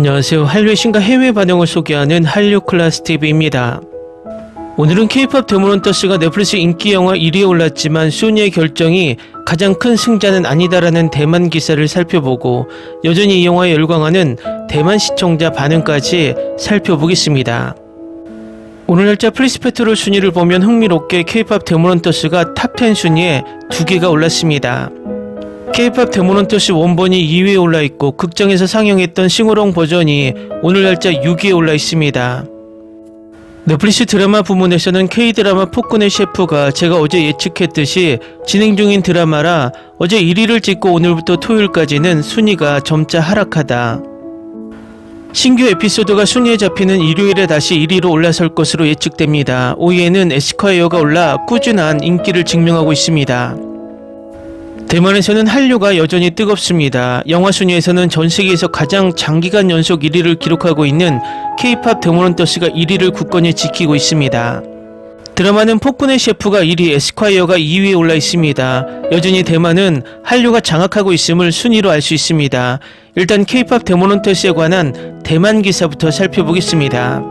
안녕하세요. 한류의 신과 해외 반응을 소개하는 한류 클래스 TV입니다. 오늘은 K-POP 데모넌터스가 넷플릭스 인기 영화 1위에 올랐지만 소니의 결정이 가장 큰 승자는 아니다라는 대만 기사를 살펴보고 여전히 이 영화에 열광하는 대만 시청자 반응까지 살펴보겠습니다. 오늘 날짜 플리스페트롤 순위를 보면 흥미롭게 K-POP 데모넌터스가 탑10 순위에 2개가 올랐습니다. K-POP 데모넌터스 원본이 2위에 올라있고 극장에서 상영했던 싱오롱 버전이 오늘 날짜 6위에 올라있습니다. 넷플릭스 드라마 부문에서는 K-드라마 폭군의 셰프가 제가 어제 예측했듯이 진행 중인 드라마라 어제 1위를 찍고 오늘부터 토요일까지는 순위가 점차 하락하다. 신규 에피소드가 순위에 잡히는 일요일에 다시 1위로 올라설 것으로 예측됩니다. 5위에는 에스콰이어가 올라 꾸준한 인기를 증명하고 있습니다. 대만에서는 한류가 여전히 뜨겁습니다. 영화 순위에서는 전 세계에서 가장 장기간 연속 1위를 기록하고 있는 K-POP 데모넌터스가 1위를 굳건히 지키고 있습니다. 드라마는 폭군의 셰프가 1위, 에스콰이어가 2위에 올라 있습니다. 여전히 대만은 한류가 장악하고 있음을 순위로 알 수 있습니다. 일단 K-POP 데모넌터스에 관한 대만 기사부터 살펴보겠습니다.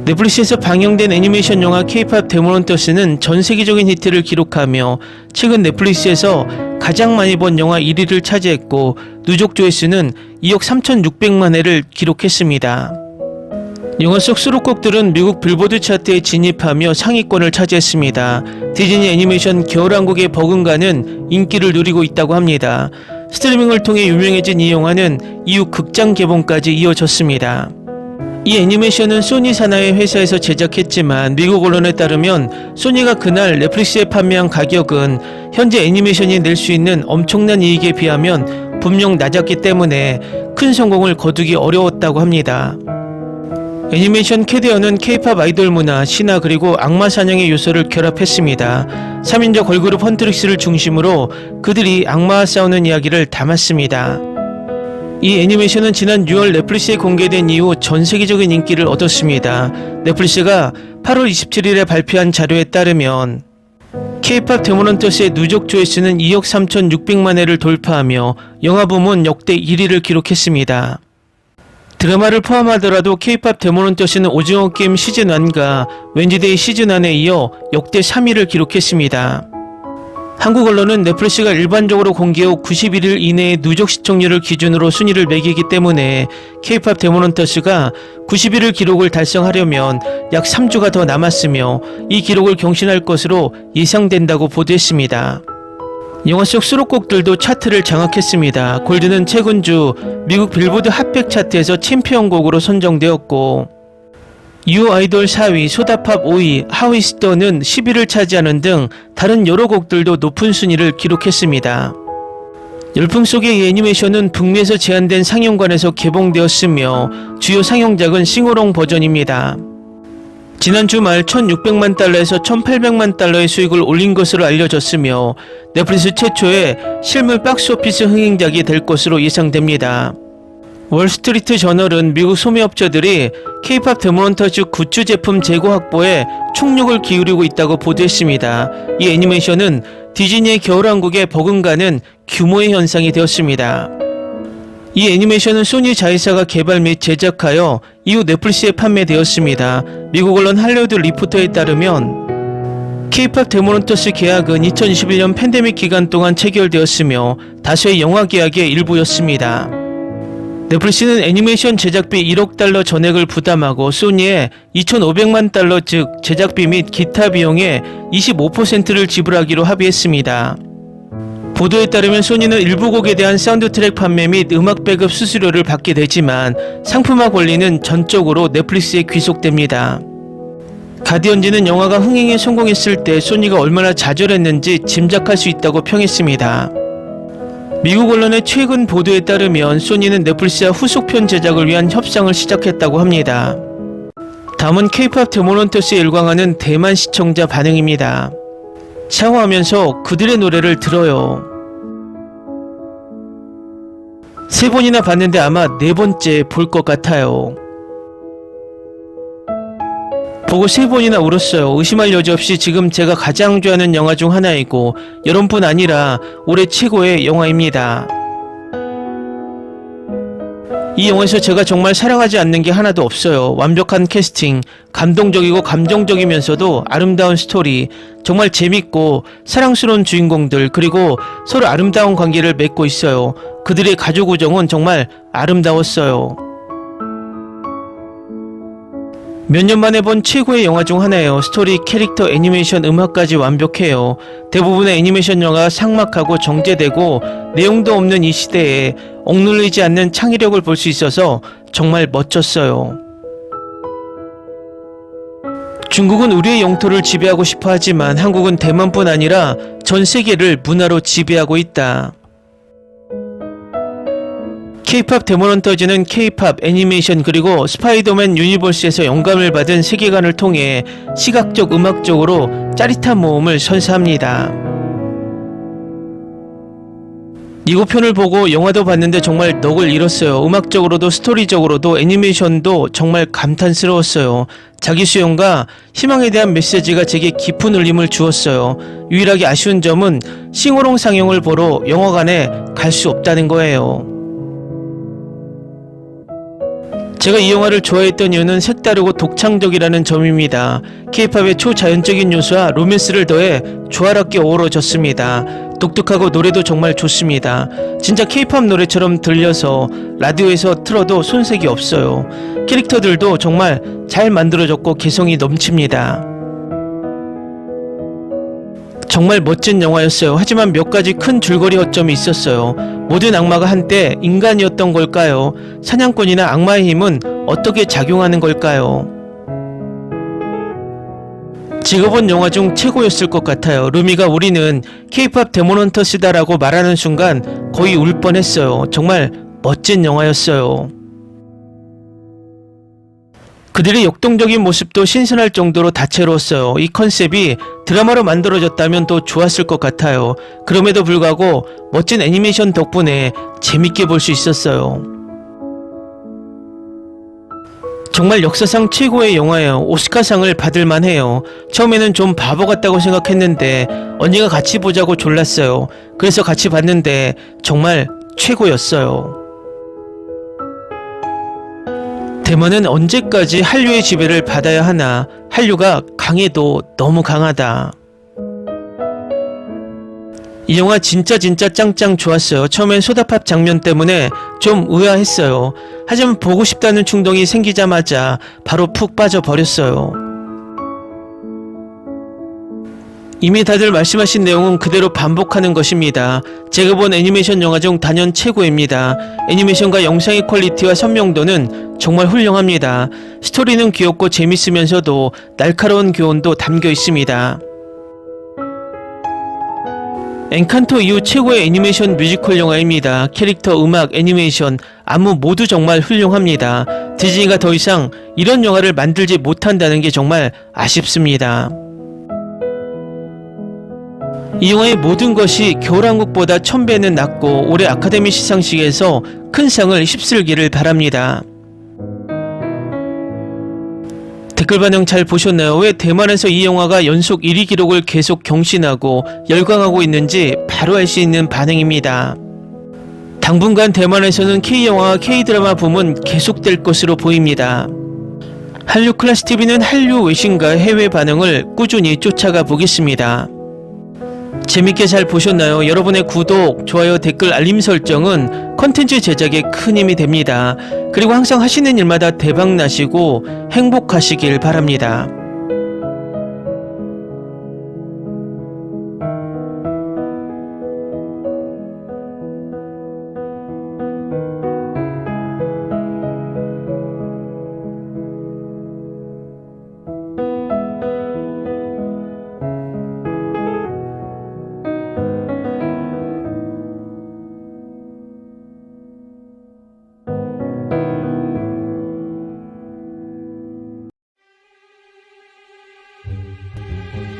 넷플릭스에서 방영된 애니메이션 영화 K-POP 데모넌터스는 전 세계적인 히트를 기록하며 최근 넷플릭스에서 가장 많이 본 영화 1위를 차지했고 누적 조회수는 2억 3,600만 회를 기록했습니다. 영화 속 수록곡들은 미국 빌보드 차트에 진입하며 상위권을 차지했습니다. 디즈니 애니메이션 겨울왕국의 버금가는 인기를 누리고 있다고 합니다. 스트리밍을 통해 유명해진 이 영화는 이후 극장 개봉까지 이어졌습니다. 이 애니메이션은 소니 산하의 회사에서 제작했지만 미국 언론에 따르면 소니가 그날 넷플릭스에 판매한 가격은 현재 애니메이션이 낼 수 있는 엄청난 이익에 비하면 분명 낮았기 때문에 큰 성공을 거두기 어려웠다고 합니다. 애니메이션 캐디언은 K-POP 아이돌 문화, 신화 그리고 악마 사냥의 요소를 결합했습니다. 3인조 걸그룹 헌트릭스를 중심으로 그들이 악마와 싸우는 이야기를 담았습니다. 이 애니메이션은 지난 6월 넷플릭스에 공개된 이후 전 세계적인 인기를 얻었습니다. 넷플릭스가 8월 27일에 발표한 자료에 따르면 K-POP 데모넌터스의 누적 조회수는 2억 3,600만 회를 돌파하며 영화 부문 역대 1위를 기록했습니다. 드라마를 포함하더라도 K-POP 데모넌터스는 오징어 게임 시즌1과 웬즈데이 시즌1에 이어 역대 3위를 기록했습니다. 한국 언론은 넷플릭스가 일반적으로 공개 후 91일 이내의 누적 시청률을 기준으로 순위를 매기기 때문에 K-POP 데모넌터스가 91일 기록을 달성하려면 약 3주가 더 남았으며 이 기록을 경신할 것으로 예상된다고 보도했습니다. 영화 속 수록곡들도 차트를 장악했습니다. 골드는 최근 주 미국 빌보드 핫100 차트에서 챔피언곡으로 선정되었고 유 아이돌 4위, 소다팝 5위, 하위스터는 10위를 차지하는 등 다른 여러 곡들도 높은 순위를 기록했습니다. 열풍 속의 이 애니메이션은 북미에서 제한된 상영관에서 개봉되었으며 주요 상영작은 싱오롱 버전입니다. 지난 주말 1,600만 달러에서 1,800만 달러의 수익을 올린 것으로 알려졌으며 넷플릭스 최초의 실물 박스오피스 흥행작이 될 것으로 예상됩니다. 월스트리트 저널은 미국 소매업체들이 K-POP 데모넌터스 굿즈 제품 재고 확보에 총력을 기울이고 있다고 보도했습니다. 이 애니메이션은 디즈니의 겨울왕국의 버금가는 규모의 현상이 되었습니다. 이 애니메이션은 소니 자회사가 개발 및 제작하여 이후 넷플릭스에 판매되었습니다. 미국 언론 할리우드 리포터에 따르면 K-POP 데모넌터스 계약은 2021년 팬데믹 기간 동안 체결되었으며 다수의 영화 계약의 일부였습니다. 넷플릭스는 애니메이션 제작비 1억 달러 전액을 부담하고 소니에 2,500만 달러 즉 제작비 및 기타 비용의 25%를 지불하기로 합의했습니다. 보도에 따르면 소니는 일부 곡에 대한 사운드 트랙 판매 및 음악 배급 수수료를 받게 되지만 상품화 권리는 전적으로 넷플릭스에 귀속됩니다. 가디언지는 영화가 흥행에 성공했을 때 소니가 얼마나 좌절했는지 짐작할 수 있다고 평했습니다. 미국 언론의 최근 보도에 따르면 소니는 넷플릭스와 후속편 제작을 위한 협상을 시작했다고 합니다. 다음은 K-POP 데모넌터스에 열광하는 대만 시청자 반응입니다. 샤워하면서 그들의 노래를 들어요. 3번이나 봤는데 아마 4번째 볼 것 같아요. 보고 3번이나 울었어요. 의심할 여지 없이 지금 제가 가장 좋아하는 영화 중 하나이고 여러분뿐 아니라 올해 최고의 영화입니다. 이 영화에서 제가 정말 사랑하지 않는 게 하나도 없어요. 완벽한 캐스팅, 감동적이고 감정적이면서도 아름다운 스토리, 정말 재밌고 사랑스러운 주인공들, 그리고 서로 아름다운 관계를 맺고 있어요. 그들의 가족 우정은 정말 아름다웠어요. 몇 년 만에 본 최고의 영화 중 하나예요. 스토리, 캐릭터, 애니메이션, 음악까지 완벽해요. 대부분의 애니메이션 영화가 삭막하고 정제되고 내용도 없는 이 시대에 억눌리지 않는 창의력을 볼 수 있어서 정말 멋졌어요. 중국은 우리의 영토를 지배하고 싶어 하지만 한국은 대만뿐 아니라 전 세계를 문화로 지배하고 있다. K-POP 데몬헌터즈는 K-POP, 애니메이션 그리고 스파이더맨 유니버스에서 영감을 받은 세계관을 통해 시각적, 음악적으로 짜릿한 모험을 선사합니다. 이고편을 보고 영화도 봤는데 정말 넋을 잃었어요. 음악적으로도 스토리적으로도 애니메이션도 정말 감탄스러웠어요. 자기 수용과 희망에 대한 메시지가 제게 깊은 울림을 주었어요. 유일하게 아쉬운 점은 싱어롱 상영을 보러 영화관에 갈 수 없다는 거예요. 제가 이 영화를 좋아했던 이유는 색다르고 독창적이라는 점입니다. K-POP의 초자연적인 요소와 로맨스를 더해 조화롭게 어우러졌습니다. 독특하고 노래도 정말 좋습니다. 진짜 K-POP 노래처럼 들려서 라디오에서 틀어도 손색이 없어요. 캐릭터들도 정말 잘 만들어졌고 개성이 넘칩니다. 정말 멋진 영화였어요. 하지만 몇 가지 큰 줄거리 허점이 있었어요. 모든 악마가 한때 인간이었던 걸까요? 사냥꾼이나 악마의 힘은 어떻게 작용하는 걸까요? 제가 본 영화 중 최고였을 것 같아요. 루미가 우리는 K-POP 데몬헌터스다라고 말하는 순간 거의 울 뻔했어요. 정말 멋진 영화였어요. 그들의 역동적인 모습도 신선할 정도로 다채로웠어요. 이 컨셉이 드라마로 만들어졌다면 더 좋았을 것 같아요. 그럼에도 불구하고 멋진 애니메이션 덕분에 재밌게 볼 수 있었어요. 정말 역사상 최고의 영화예요. 오스카상을 받을 만해요. 처음에는 좀 바보 같다고 생각했는데 언니가 같이 보자고 졸랐어요. 그래서 같이 봤는데 정말 최고였어요. 대만은 언제까지 한류의 지배를 받아야 하나? 한류가 강해도 너무 강하다. 이 영화 진짜 짱짱 좋았어요. 처음엔 소다팝 장면 때문에 좀 의아했어요. 하지만 보고 싶다는 충동이 생기자마자 바로 푹 빠져버렸어요. 이미 다들 말씀하신 내용은 그대로 반복하는 것입니다. 제가 본 애니메이션 영화 중 단연 최고입니다. 애니메이션과 영상의 퀄리티와 선명도는 정말 훌륭합니다. 스토리는 귀엽고 재밌으면서도 날카로운 교훈도 담겨 있습니다. 엔칸토 이후 최고의 애니메이션 뮤지컬 영화입니다. 캐릭터, 음악, 애니메이션, 안무 모두 정말 훌륭합니다. 디즈니가 더 이상 이런 영화를 만들지 못한다는 게 정말 아쉽습니다. 이 영화의 모든 것이 겨울왕국보다 1000배는 낫고 올해 아카데미 시상식에서 큰 상을 휩쓸기를 바랍니다. 댓글 반응 잘 보셨나요? 왜 대만에서 이 영화가 연속 1위 기록을 계속 경신하고 열광하고 있는지 바로 알 수 있는 반응입니다. 당분간 대만에서는 K영화와 K드라마 붐은 계속될 것으로 보입니다. 한류 클래스 TV는 한류 외신과 해외 반응을 꾸준히 쫓아가 보겠습니다. 재밌게 잘 보셨나요? 여러분의 구독, 좋아요, 댓글, 알림 설정은 컨텐츠 제작에 큰 힘이 됩니다. 그리고 항상 하시는 일마다 대박 나시고 행복하시길 바랍니다.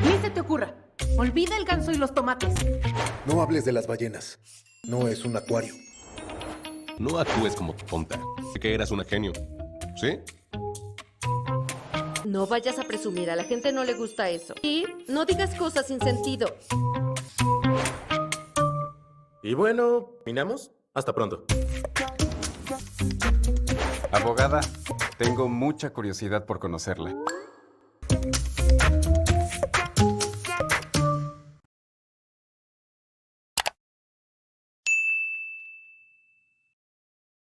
Ni se te ocurra. Olvida el ganso y los tomates. No hables de las ballenas. No es un acuario. No actúes como tonta. Que eras una genio. ¿Sí? No vayas a presumir, a la gente no le gusta eso. Y no digas cosas sin sentido. Y bueno, ¿terminamos? Hasta pronto. Abogada, tengo mucha curiosidad por conocerla.